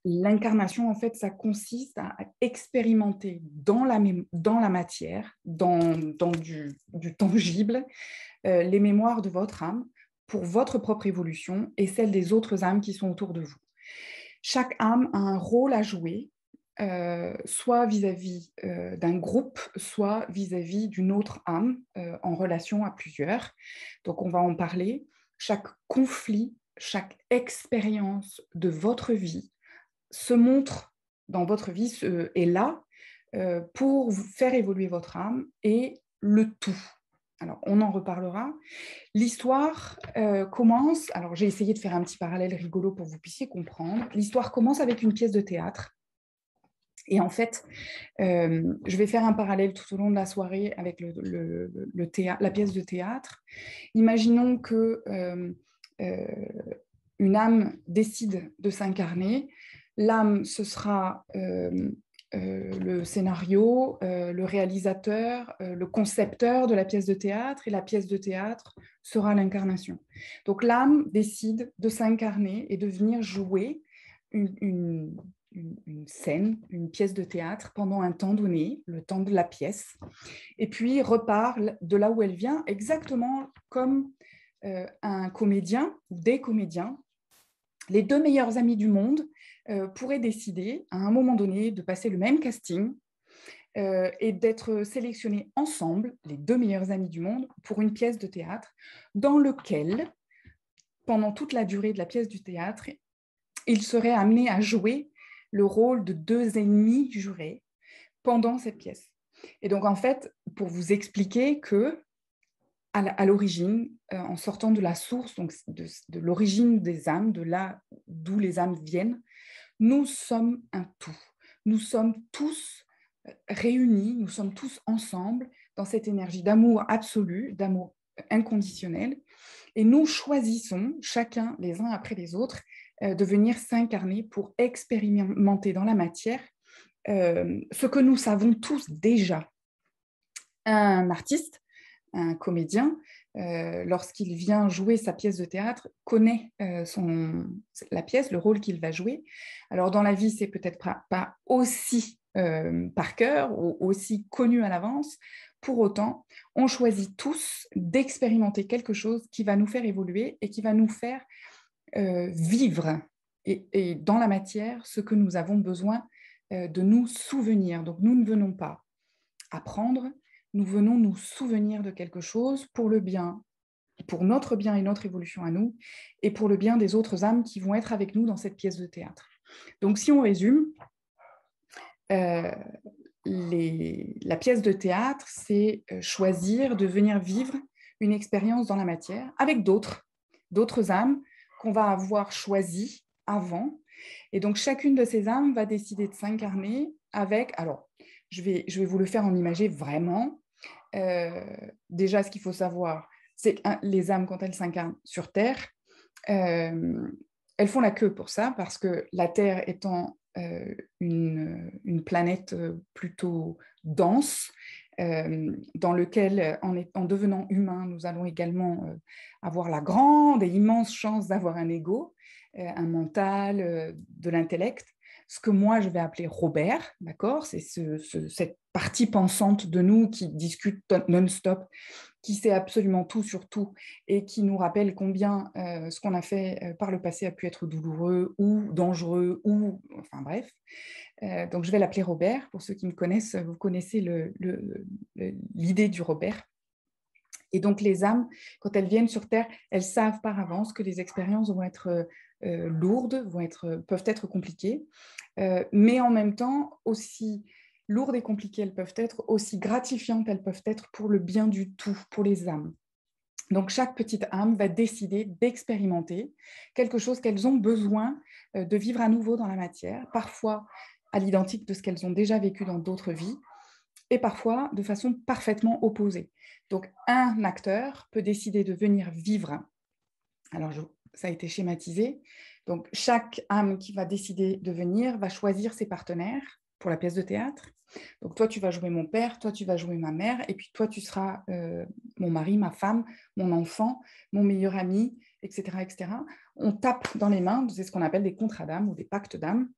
L'incarnation, en fait, ça consiste à expérimenter dans la matière, dans du tangible, les mémoires de votre âme pour votre propre évolution et celle des autres âmes qui sont autour de vous. Chaque âme a un rôle à jouer, soit vis-à-vis d'un groupe, soit vis-à-vis d'une autre âme en relation à plusieurs. Donc, on va en parler. Chaque conflit, chaque expérience de votre vie se montre dans votre vie, est là pour vous faire évoluer votre âme et le tout. Alors, on en reparlera. L'histoire commence, alors j'ai essayé de faire un petit parallèle rigolo pour que vous puissiez comprendre. L'histoire commence avec une pièce de théâtre. Et en fait, je vais faire un parallèle tout au long de la soirée avec la pièce de théâtre. Imaginons que une âme décide de s'incarner. L'âme, ce sera le scénario, le réalisateur, le concepteur de la pièce de théâtre, et la pièce de théâtre sera l'incarnation. Donc l'âme décide de s'incarner et de venir jouer une scène, une pièce de théâtre pendant un temps donné, le temps de la pièce, et puis repart de là où elle vient, exactement comme un comédien ou des comédiens. Les deux meilleurs amis du monde pourraient décider à un moment donné de passer le même casting et d'être sélectionnés ensemble, les deux meilleurs amis du monde, pour une pièce de théâtre dans lequel, pendant toute la durée de la pièce du théâtre, ils seraient amenés à jouer le rôle de deux ennemis jurés pendant cette pièce. Et donc, en fait, pour vous expliquer que à l'origine, en sortant de la source, donc de l'origine des âmes, de là d'où les âmes viennent, nous sommes un tout. Nous sommes tous réunis, nous sommes tous ensemble dans cette énergie d'amour absolu, d'amour inconditionnel. Et nous choisissons, chacun les uns après les autres, de venir s'incarner pour expérimenter dans la matière ce que nous savons tous déjà. Un artiste, un comédien, lorsqu'il vient jouer sa pièce de théâtre, connaît la pièce, le rôle qu'il va jouer. Alors dans la vie, c'est peut-être pas aussi par cœur ou aussi connu à l'avance. Pour autant, on choisit tous d'expérimenter quelque chose qui va nous faire évoluer et qui va nous faire vivre et dans la matière ce que nous avons besoin de nous souvenir. Donc nous ne venons pas apprendre, nous venons nous souvenir de quelque chose pour le bien, pour notre bien et notre évolution à nous, et pour le bien des autres âmes qui vont être avec nous dans cette pièce de théâtre. Donc si on résume, la pièce de théâtre, c'est choisir de venir vivre une expérience dans la matière avec d'autres âmes qu'on va avoir choisies avant. Et donc chacune de ces âmes va décider de s'incarner avec, alors je vais vous le faire en imager vraiment. Déjà, ce qu'il faut savoir, c'est que les âmes, quand elles s'incarnent sur Terre, elles font la queue pour ça, parce que la Terre étant une planète plutôt dense, dans lequel, en devenant humain, nous allons également avoir la grande et immense chance d'avoir un ego, un mental, de l'intellect, ce que moi je vais appeler Robert, d'accord? C'est cette partie pensante de nous qui discute non-stop, qui sait absolument tout sur tout et qui nous rappelle combien ce qu'on a fait par le passé a pu être douloureux ou dangereux ou enfin bref. Donc je vais l'appeler Robert. Pour ceux qui me connaissent, vous connaissez l'idée du Robert. Et donc les âmes, quand elles viennent sur Terre, elles savent par avance que les expériences vont être lourdes, peuvent être compliquées, mais en même temps, aussi lourdes et compliquées elles peuvent être, aussi gratifiantes elles peuvent être pour le bien du tout, pour les âmes. Donc chaque petite âme va décider d'expérimenter quelque chose qu'elles ont besoin de vivre à nouveau dans la matière, parfois à l'identique de ce qu'elles ont déjà vécu dans d'autres vies, et parfois de façon parfaitement opposée. Donc un acteur peut décider de venir vivre, alors ça a été schématisé, donc chaque âme qui va décider de venir va choisir ses partenaires pour la pièce de théâtre. Donc toi tu vas jouer mon père, toi tu vas jouer ma mère, et puis toi tu seras mon mari, ma femme, mon enfant, mon meilleur ami, etc., etc. On tape dans les mains, c'est ce qu'on appelle des contrats d'âme ou des pactes d'âme.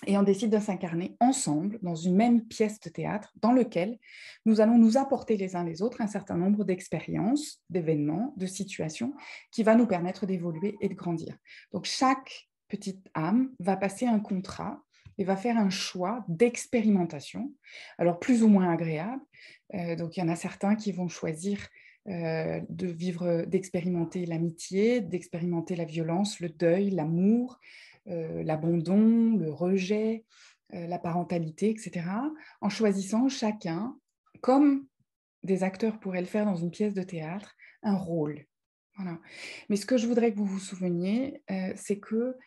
Et on décide de s'incarner ensemble dans une même pièce de théâtre dans laquelle nous allons nous apporter les uns les autres un certain nombre d'expériences, d'événements, de situations qui va nous permettre d'évoluer et de grandir. Donc chaque petite âme va passer un contrat et va faire un choix d'expérimentation, alors plus ou moins agréable. Donc il y en a certains qui vont choisir de vivre, d'expérimenter l'amitié, d'expérimenter la violence, le deuil, l'amour, l'abandon, le rejet, la parentalité, etc., en choisissant chacun, comme des acteurs pourraient le faire dans une pièce de théâtre, un rôle. Voilà. Mais ce que je voudrais que vous vous souveniez, c'est que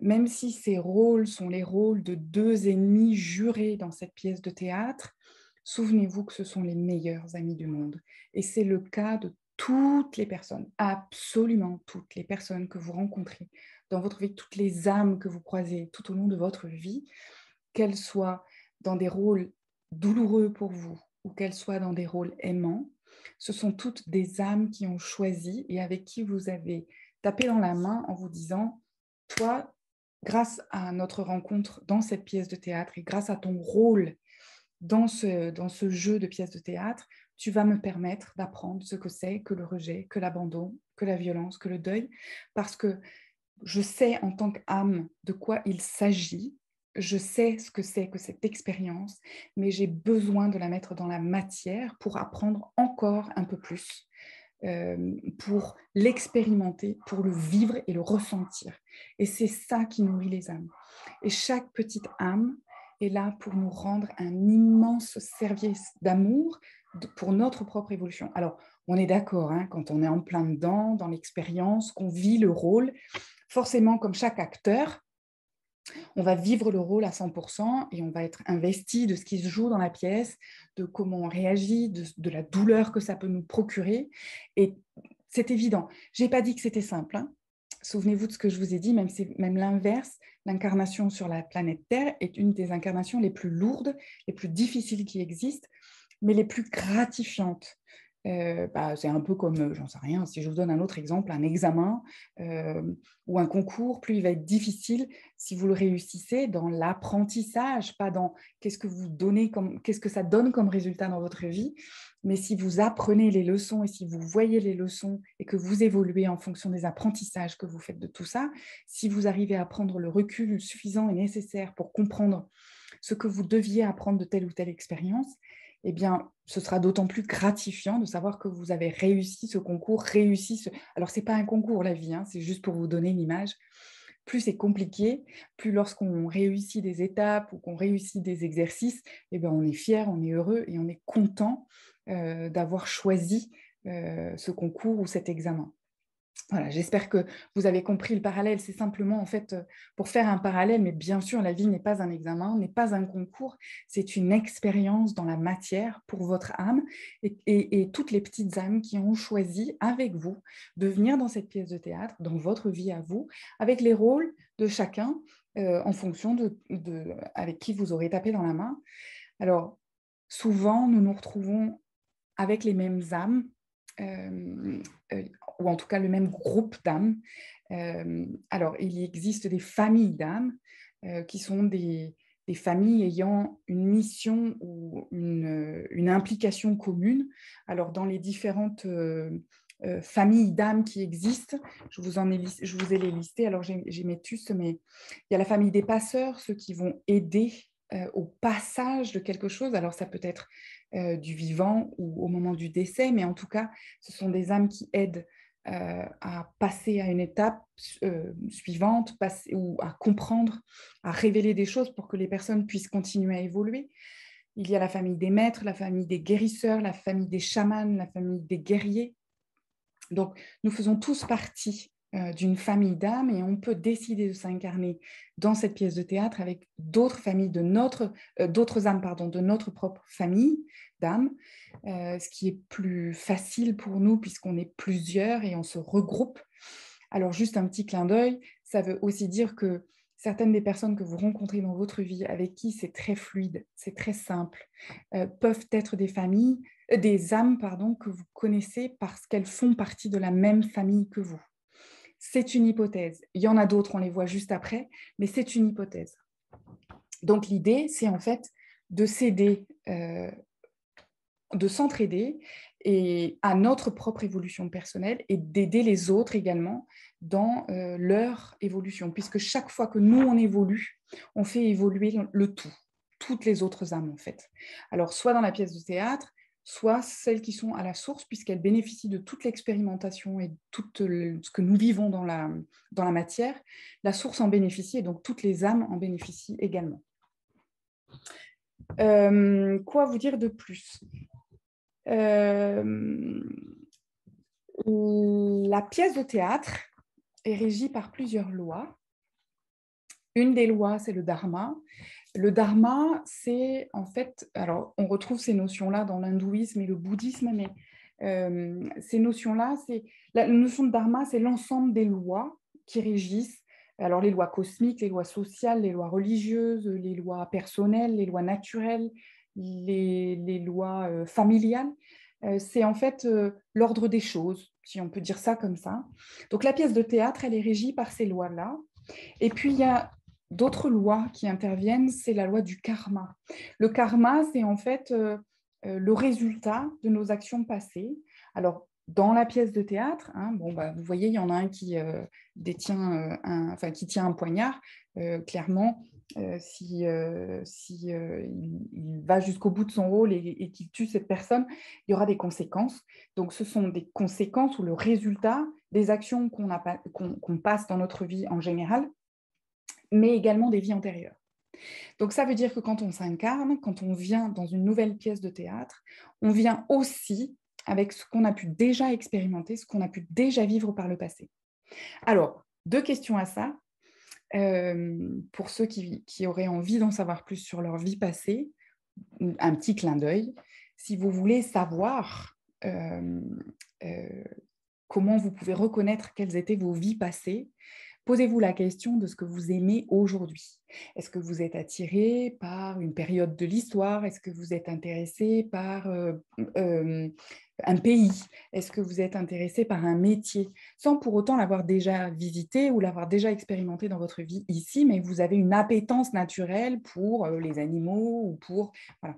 même si ces rôles sont les rôles de deux ennemis jurés dans cette pièce de théâtre, souvenez-vous que ce sont les meilleurs amis du monde. Et c'est le cas de toutes les personnes, absolument toutes les personnes que vous rencontrez dans votre vie, toutes les âmes que vous croisez tout au long de votre vie, qu'elles soient dans des rôles douloureux pour vous ou qu'elles soient dans des rôles aimants, ce sont toutes des âmes qui ont choisi et avec qui vous avez tapé dans la main en vous disant, toi, grâce à notre rencontre dans cette pièce de théâtre et grâce à ton rôle dans ce jeu de pièces de théâtre, tu vas me permettre d'apprendre ce que c'est que le rejet, que l'abandon, que la violence, que le deuil, parce que je sais en tant qu'âme de quoi il s'agit, je sais ce que c'est que cette expérience, mais j'ai besoin de la mettre dans la matière pour apprendre encore un peu plus, pour l'expérimenter, pour le vivre et le ressentir. Et c'est ça qui nourrit les âmes. Et chaque petite âme est là pour nous rendre un immense service d'amour pour notre propre évolution. Alors, on est d'accord, hein, quand on est en plein dedans, dans l'expérience, qu'on vit le rôle, forcément, comme chaque acteur, on va vivre le rôle à 100% et on va être investi de ce qui se joue dans la pièce, de comment on réagit, de la douleur que ça peut nous procurer. Et c'est évident. Je n'ai pas dit que c'était simple, hein. Souvenez-vous de ce que je vous ai dit, même l'inverse, l'incarnation sur la planète Terre est une des incarnations les plus lourdes, les plus difficiles qui existent, mais les plus gratifiantes. C'est un peu comme, j'en sais rien, si je vous donne un autre exemple, un examen ou un concours, plus il va être difficile si vous le réussissez dans l'apprentissage, pas dans qu'est-ce que ça donne comme résultat dans votre vie, mais si vous apprenez les leçons et si vous voyez les leçons et que vous évoluez en fonction des apprentissages que vous faites de tout ça, si vous arrivez à prendre le recul suffisant et nécessaire pour comprendre ce que vous deviez apprendre de telle ou telle expérience, eh bien, ce sera d'autant plus gratifiant de savoir que vous avez réussi ce concours, Alors, ce n'est pas un concours, la vie, hein, c'est juste pour vous donner une image. Plus c'est compliqué, plus lorsqu'on réussit des étapes ou qu'on réussit des exercices, eh bien, on est fier, on est heureux et on est content d'avoir choisi ce concours ou cet examen. Voilà, j'espère que vous avez compris le parallèle. C'est simplement, en fait, pour faire un parallèle, mais bien sûr, la vie n'est pas un examen, n'est pas un concours, c'est une expérience dans la matière pour votre âme et toutes les petites âmes qui ont choisi avec vous de venir dans cette pièce de théâtre, dans votre vie à vous, avec les rôles de chacun en fonction avec qui vous aurez tapé dans la main. Alors, souvent, nous nous retrouvons avec les mêmes âmes, euh, ou en tout cas le même groupe d'âmes. Alors, il existe des familles d'âmes qui sont des familles ayant une mission ou une implication commune. Alors, dans les différentes familles d'âmes qui existent, je vous ai les listés, alors j'ai mes tusses, mais il y a la famille des passeurs, ceux qui vont aider au passage de quelque chose. Alors, ça peut être du vivant ou au moment du décès, mais en tout cas, ce sont des âmes qui aident à passer à une étape suivante, ou à comprendre, à révéler des choses pour que les personnes puissent continuer à évoluer. Il y a la famille des maîtres, la famille des guérisseurs, la famille des chamans, la famille des guerriers. Donc, nous faisons tous partie d'une famille d'âmes et on peut décider de s'incarner dans cette pièce de théâtre avec d'autres familles d'autres âmes, de notre propre famille d'âmes, ce qui est plus facile pour nous puisqu'on est plusieurs et on se regroupe. Alors, juste un petit clin d'œil, ça veut aussi dire que certaines des personnes que vous rencontrez dans votre vie, avec qui c'est très fluide, c'est très simple, peuvent être des âmes que vous connaissez parce qu'elles font partie de la même famille que vous. C'est une hypothèse. Il y en a d'autres, on les voit juste après, mais c'est une hypothèse. Donc, l'idée, c'est en fait de s'aider, de s'entraider et à notre propre évolution personnelle et d'aider les autres également dans leur évolution, puisque chaque fois que nous, on évolue, on fait évoluer le tout, toutes les autres âmes en fait. Alors, soit dans la pièce de théâtre, soit celles qui sont à la source, puisqu'elles bénéficient de toute l'expérimentation et tout ce que nous vivons dans la matière, la source en bénéficie et donc toutes les âmes en bénéficient également. Quoi vous dire de plus? La pièce de théâtre est régie par plusieurs lois. Une des lois, c'est le dharma. Le dharma, c'est en fait, alors on retrouve ces notions-là dans l'hindouisme et le bouddhisme, mais ces notions-là, la notion de dharma, c'est l'ensemble des lois qui régissent, alors les lois cosmiques, les lois sociales, les lois religieuses, les lois personnelles, les lois naturelles, les lois familiales. C'est en fait l'ordre des choses, si on peut dire ça comme ça. Donc la pièce de théâtre, elle est régie par ces lois-là. Et puis, il y a d'autres lois qui interviennent, c'est la loi du karma. Le karma, c'est en fait le résultat de nos actions passées. Alors, dans la pièce de théâtre, hein, bon, bah, vous voyez, il y en a un qui qui tient un poignard. Clairement, si il va jusqu'au bout de son rôle et qu'il tue cette personne, il y aura des conséquences. Donc, ce sont des conséquences ou le résultat des actions qu'on passe dans notre vie en général, mais également des vies antérieures. Donc ça veut dire que quand on s'incarne, quand on vient dans une nouvelle pièce de théâtre, on vient aussi avec ce qu'on a pu déjà expérimenter, ce qu'on a pu déjà vivre par le passé. Alors, 2 questions à ça. Pour ceux qui auraient envie d'en savoir plus sur leur vie passée, un petit clin d'œil. Si vous voulez savoir comment vous pouvez reconnaître quelles étaient vos vies passées, posez-vous la question de ce que vous aimez aujourd'hui. Est-ce que vous êtes attiré par une période de l'histoire? Est-ce que vous êtes intéressé par un pays? Est-ce que vous êtes intéressé par un métier? Sans pour autant l'avoir déjà visité ou l'avoir déjà expérimenté dans votre vie ici, mais vous avez une appétence naturelle pour les animaux ou pour... Voilà.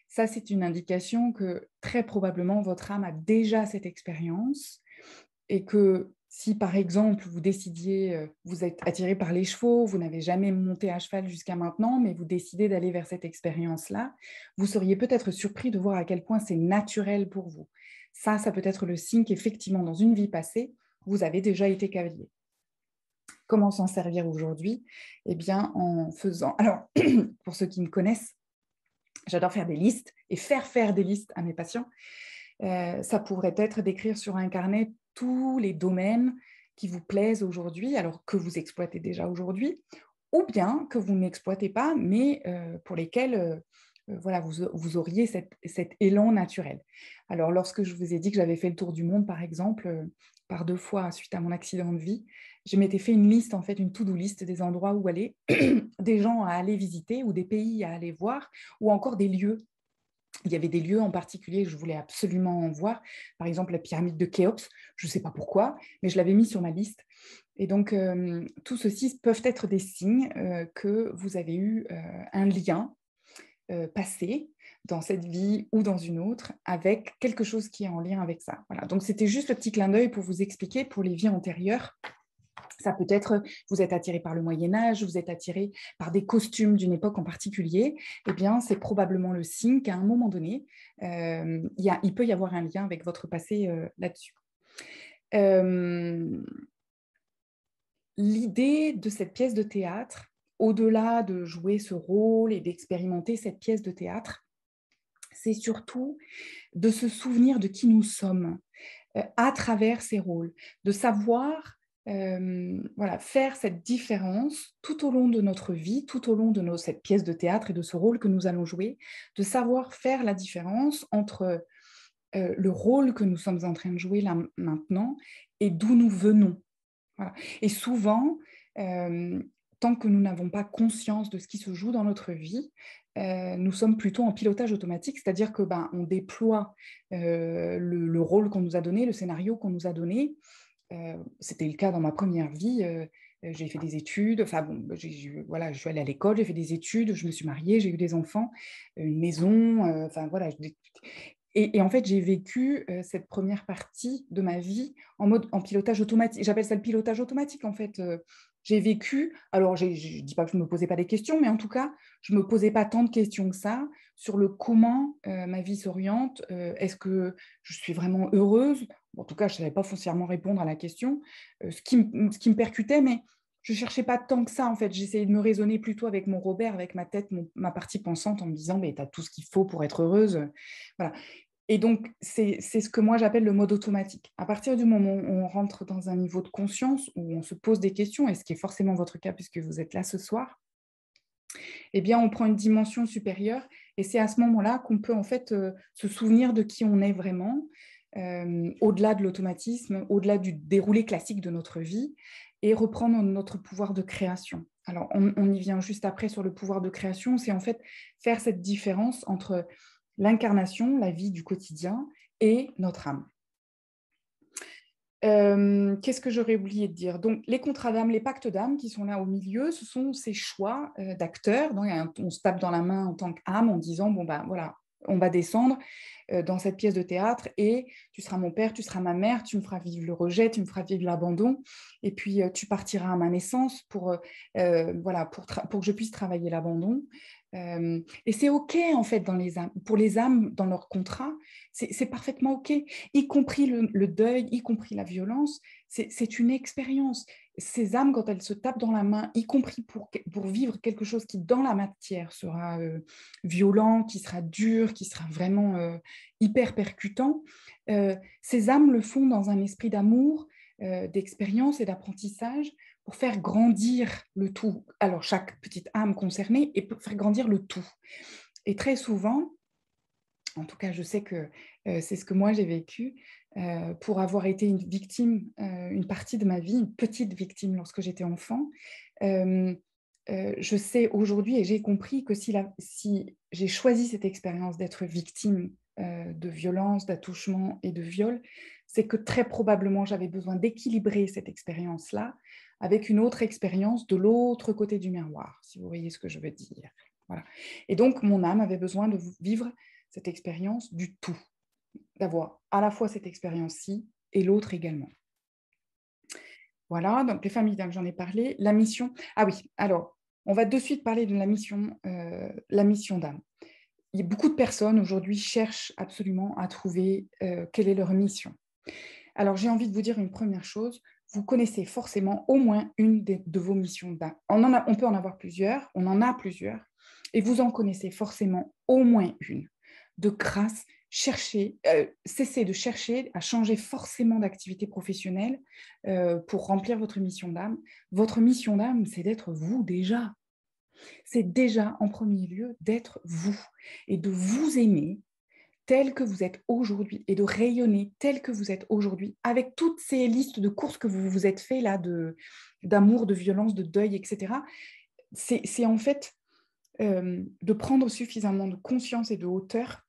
Ça, c'est une indication que très probablement votre âme a déjà cette expérience et que si, par exemple, vous décidiez, vous êtes attiré par les chevaux, vous n'avez jamais monté à cheval jusqu'à maintenant, mais vous décidez d'aller vers cette expérience-là, vous seriez peut-être surpris de voir à quel point c'est naturel pour vous. Ça peut être le signe qu'effectivement, dans une vie passée, vous avez déjà été cavalier. Comment s'en servir aujourd'hui? Eh bien, en faisant... Alors, pour ceux qui me connaissent, j'adore faire des listes et faire des listes à mes patients. Ça pourrait être d'écrire sur un carnet tous les domaines qui vous plaisent aujourd'hui, alors que vous exploitez déjà aujourd'hui, ou bien que vous n'exploitez pas, mais pour lesquels voilà, vous auriez cet élan naturel. Alors, lorsque je vous ai dit que j'avais fait le tour du monde, par exemple, par 2 fois suite à mon accident de vie, je m'étais fait une liste, en fait, une to-do list des endroits où aller, des gens à aller visiter ou des pays à aller voir, ou encore des lieux. Il y avait des lieux en particulier que je voulais absolument voir. Par exemple, la pyramide de Khéops, je ne sais pas pourquoi, mais je l'avais mis sur ma liste. Et donc, tout ceci peuvent être des signes que vous avez eu un lien passé dans cette vie ou dans une autre avec quelque chose qui est en lien avec ça. Voilà. Donc, c'était juste le petit clin d'œil pour vous expliquer pour les vies antérieures. Ça peut être, vous êtes attiré par le Moyen-Âge, vous êtes attiré par des costumes d'une époque en particulier, eh bien, c'est probablement le signe qu'à un moment donné, il peut y avoir un lien avec votre passé là-dessus. L'idée de cette pièce de théâtre, au-delà de jouer ce rôle et d'expérimenter cette pièce de théâtre, c'est surtout de se souvenir de qui nous sommes à travers ces rôles, de savoir voilà, faire cette différence tout au long de notre vie, tout au long de cette pièce de théâtre et de ce rôle que nous allons jouer, de savoir faire la différence entre le rôle que nous sommes en train de jouer là maintenant et d'où nous venons. Voilà. Et souvent, tant que nous n'avons pas conscience de ce qui se joue dans notre vie, nous sommes plutôt en pilotage automatique, c'est-à-dire que on déploie le rôle qu'on nous a donné, le scénario qu'on nous a donné, c'était le cas dans ma première vie. J'ai fait des études, enfin bon, voilà, je suis allée à l'école, j'ai fait des études, je me suis mariée, j'ai eu des enfants, une maison, enfin voilà. Et en fait, j'ai vécu cette première partie de ma vie en pilotage automatique. J'appelle ça le pilotage automatique, en fait. J'ai vécu, alors je ne dis pas que je ne me posais pas des questions, mais en tout cas, je ne me posais pas tant de questions que ça sur le comment ma vie s'oriente. Est-ce que je suis vraiment heureuse? En tout cas, je ne savais pas foncièrement répondre à la question, ce qui me percutait, mais je ne cherchais pas tant que ça, en fait. J'essayais de me raisonner plutôt avec mon Robert, avec ma tête, ma partie pensante, en me disant, mais tu as tout ce qu'il faut pour être heureuse. Voilà. Et donc, c'est ce que moi j'appelle le mode automatique. À partir du moment où on rentre dans un niveau de conscience, où on se pose des questions, et ce qui est forcément votre cas puisque vous êtes là ce soir, eh bien, on prend une dimension supérieure, et c'est à ce moment-là qu'on peut en fait se souvenir de qui on est vraiment, au-delà de l'automatisme, au-delà du déroulé classique de notre vie, et reprendre notre pouvoir de création. Alors, on y vient juste après sur le pouvoir de création, c'est en fait faire cette différence entre l'incarnation, la vie du quotidien, et notre âme. Qu'est-ce que j'aurais oublié de dire? Donc, les contrats d'âme, les pactes d'âme qui sont là au milieu, ce sont ces choix d'acteurs. Donc, on se tape dans la main en tant qu'âme en disant, bon, ben voilà, on va descendre dans cette pièce de théâtre et tu seras mon père, tu seras ma mère, tu me feras vivre le rejet, tu me feras vivre l'abandon et puis tu partiras à ma naissance voilà, pour que je puisse travailler l'abandon. Et c'est OK, en fait, pour les âmes, dans leur contrat, c'est parfaitement OK, y compris le deuil, y compris la violence, c'est une expérience. Ces âmes, quand elles se tapent dans la main, y compris pour vivre quelque chose qui, dans la matière, sera violent, qui sera dur, qui sera vraiment hyper percutant, ces âmes le font dans un esprit d'amour, d'expérience et d'apprentissage pour faire grandir le tout. Alors, chaque petite âme concernée, et pour faire grandir le tout. Et très souvent, en tout cas, je sais que c'est ce que moi j'ai vécu, pour avoir été une victime, une partie de ma vie, une petite victime lorsque j'étais enfant. Je sais aujourd'hui et j'ai compris que si j'ai choisi cette expérience d'être victime de violence, d'attouchement et de viol, c'est que très probablement j'avais besoin d'équilibrer cette expérience-là avec une autre expérience de l'autre côté du miroir, si vous voyez ce que je veux dire. Voilà. Et donc, mon âme avait besoin de vivre cette expérience du tout, d'avoir à la fois cette expérience-ci et l'autre également. Voilà, donc les familles d'âme, j'en ai parlé. La mission, ah oui, alors, on va de suite parler de la mission d'âme. Il y a beaucoup de personnes aujourd'hui cherchent absolument à trouver quelle est leur mission. Alors, j'ai envie de vous dire une première chose, vous connaissez forcément au moins une de vos missions d'âme. On peut en avoir plusieurs, on en a plusieurs, et vous en connaissez forcément au moins une. De grâce, cessez de chercher à changer forcément d'activité professionnelle pour remplir votre mission d'âme. Votre mission d'âme, c'est d'être vous déjà. C'est déjà en premier lieu d'être vous et de vous aimer tel que vous êtes aujourd'hui et de rayonner tel que vous êtes aujourd'hui avec toutes ces listes de courses que vous vous êtes fait là d'amour, de violence, de deuil, etc. C'est en fait de prendre suffisamment de conscience et de hauteur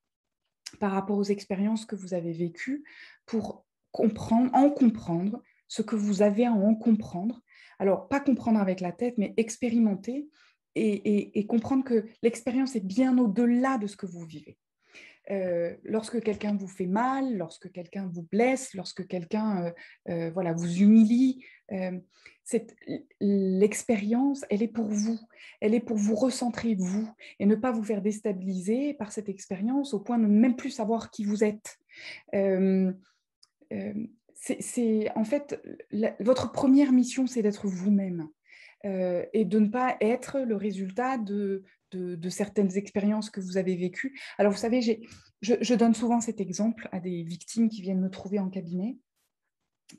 par rapport aux expériences que vous avez vécues pour comprendre ce que vous avez à en comprendre. Alors, pas comprendre avec la tête, mais expérimenter et comprendre que l'expérience est bien au-delà de ce que vous vivez. Lorsque quelqu'un vous fait mal, lorsque quelqu'un vous blesse, lorsque quelqu'un voilà, vous humilie, l'expérience, elle est pour vous. Elle est pour vous recentrer vous et ne pas vous faire déstabiliser par cette expérience au point de ne même plus savoir qui vous êtes. C'est en fait, votre première mission, c'est d'être vous-même. Et de ne pas être le résultat de certaines expériences que vous avez vécues. Alors, vous savez, je donne souvent cet exemple à des victimes qui viennent me trouver en cabinet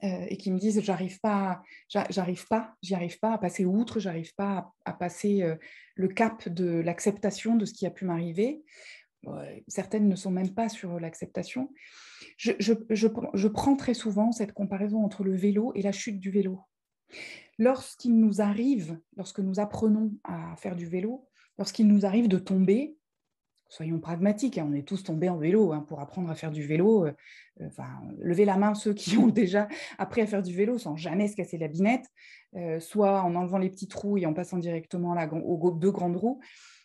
et qui me disent j'y arrive pas à passer outre, j'arrive pas à passer le cap de l'acceptation de ce qui a pu m'arriver. Certaines ne sont même pas sur l'acceptation. Je prends très souvent cette comparaison entre le vélo et la chute du vélo. Lorsque nous apprenons à faire du vélo, lorsqu'il nous arrive de tomber, Soyons pragmatiques, hein, on est tous tombés en vélo, hein, pour apprendre à faire du vélo. Levez la main ceux qui ont déjà appris à faire du vélo sans jamais se casser la binette, soit en enlevant les petits trous et en passant directement aux deux grandes roues,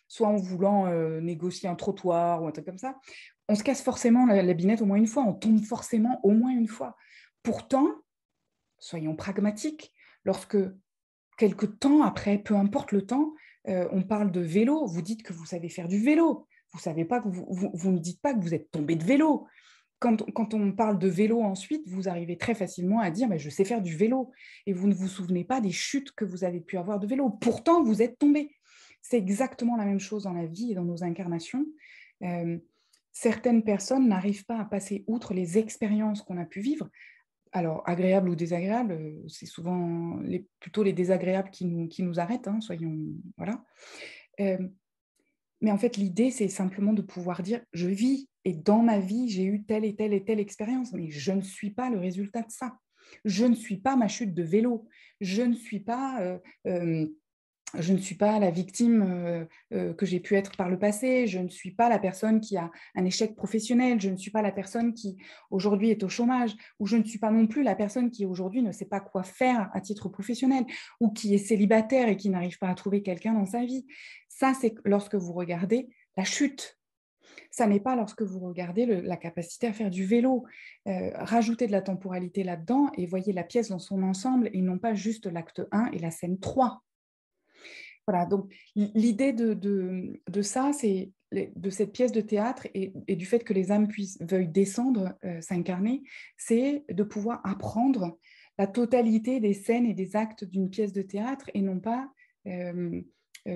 soit en voulant négocier un trottoir ou un truc comme ça. On se casse forcément la binette au moins une fois, on tombe forcément au moins une fois. Pourtant, soyons pragmatiques, lorsque quelque temps après, peu importe le temps, on parle de vélo, vous dites que vous savez faire du vélo, vous savez pas que vous ne dites pas que vous êtes tombé de vélo. Quand on parle de vélo ensuite, vous arrivez très facilement à dire je sais faire du vélo et vous ne vous souvenez pas des chutes que vous avez pu avoir de vélo. Pourtant, vous êtes tombé. C'est exactement la même chose dans la vie et dans nos incarnations. Certaines personnes n'arrivent pas à passer outre les expériences qu'on a pu vivre. Alors, agréables ou désagréables, c'est souvent plutôt les désagréables qui nous arrêtent, hein, soyons... Voilà. Mais en fait, l'idée, c'est simplement de pouvoir dire, je vis, et dans ma vie, j'ai eu telle et telle et telle expérience, mais je ne suis pas le résultat de ça. Je ne suis pas ma chute de vélo. Je ne suis pas... je ne suis pas la victime que j'ai pu être par le passé, je ne suis pas la personne qui a un échec professionnel, je ne suis pas la personne qui aujourd'hui est au chômage, ou je ne suis pas non plus la personne qui aujourd'hui ne sait pas quoi faire à titre professionnel, ou qui est célibataire et qui n'arrive pas à trouver quelqu'un dans sa vie. Ça, c'est lorsque vous regardez la chute. Ça n'est pas lorsque vous regardez la capacité à faire du vélo. Rajoutez de la temporalité là-dedans et voyez la pièce dans son ensemble et non pas juste l'acte 1 et la scène 3. Voilà, donc l'idée de ça, c'est de cette pièce de théâtre et du fait que les âmes veuillent descendre, s'incarner, c'est de pouvoir apprendre la totalité des scènes et des actes d'une pièce de théâtre et non pas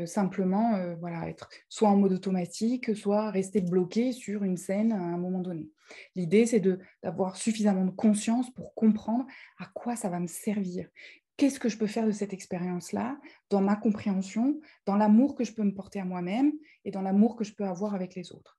simplement voilà, être soit en mode automatique, soit rester bloqué sur une scène à un moment donné. L'idée, c'est d'avoir suffisamment de conscience pour comprendre à quoi ça va me servir. Qu'est-ce que je peux faire de cette expérience-là, dans ma compréhension, dans l'amour que je peux me porter à moi-même et dans l'amour que je peux avoir avec les autres.